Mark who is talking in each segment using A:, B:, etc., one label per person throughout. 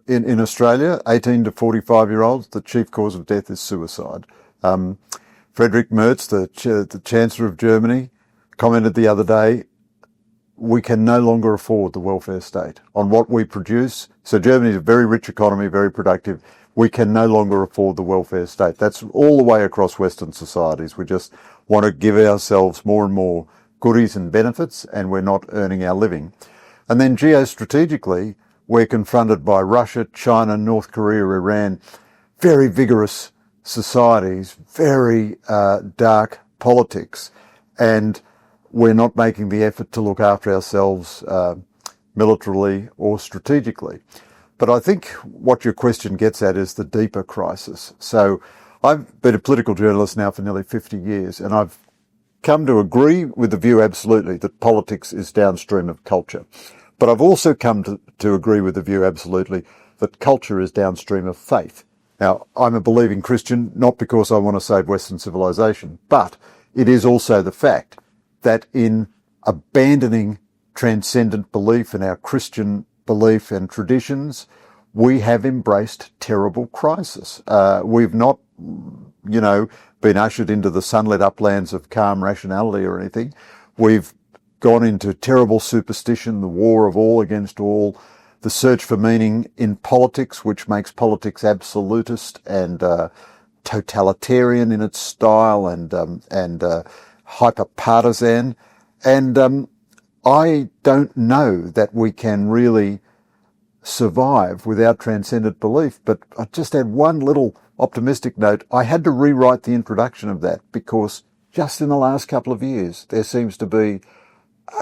A: in Australia, 18 to 45-year-olds, the chief cause of death is suicide. Friedrich Merz, the Chancellor of Germany, commented the other day, we can no longer afford the welfare state on what we produce. So Germany is a very rich economy, very productive. We can no longer afford the welfare state. That's all the way across Western societies. We just want to give ourselves more and more goodies and benefits, and we're not earning our living. And then geostrategically, we're confronted by Russia, China, North Korea, Iran, very vigorous societies, very dark politics, and we're not making the effort to look after ourselves militarily or strategically. But I think what your question gets at is the deeper crisis. So I've been a political journalist now for nearly 50 years, and I've come to agree with the view absolutely that politics is downstream of culture. But I've also come to agree with the view absolutely that culture is downstream of faith. Now, I'm a believing Christian, not because I want to save Western civilization, but it is also the fact that in abandoning transcendent belief in our Christian belief and traditions, we have embraced terrible crisis. We've not, been ushered into the sunlit uplands of calm rationality or anything. We've gone into terrible superstition, the war of all against all, the search for meaning in politics, which makes politics absolutist and totalitarian in its style and hyper-partisan. And I don't know that we can really survive without transcendent belief. But I just add one little optimistic note. I had to rewrite the introduction of that because just in the last couple of years, there seems to be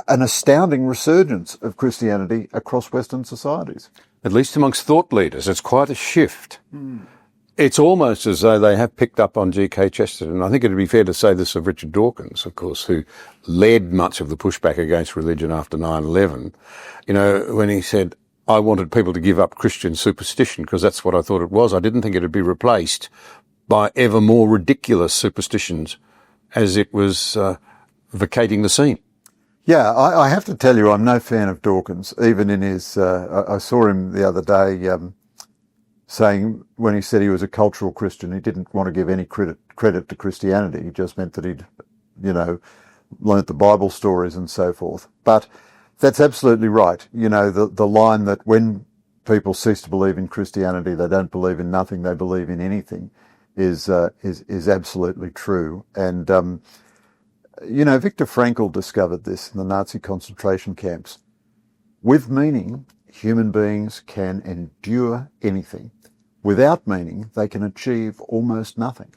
A: an astounding resurgence of Christianity across Western societies.
B: At least amongst thought leaders, it's quite a shift. It's almost as though they have picked up on G.K. Chesterton. I think it'd be fair to say this of Richard Dawkins, of course, who led much of the pushback against religion after 9/11. When he said, I wanted people to give up Christian superstition because that's what I thought it was. I didn't think it would be replaced by ever more ridiculous superstitions as it was vacating the scene.
A: Yeah, I have to tell you, I'm no fan of Dawkins, even in his, I saw him the other day saying when he said he was a cultural Christian, he didn't want to give any credit to Christianity. He just meant that he'd, learnt the Bible stories and so forth. But that's absolutely right. The line that when people cease to believe in Christianity, they don't believe in nothing, they believe in anything is absolutely true. And, Viktor Frankl discovered this in the Nazi concentration camps. With meaning, human beings can endure anything. Without meaning, they can achieve almost nothing.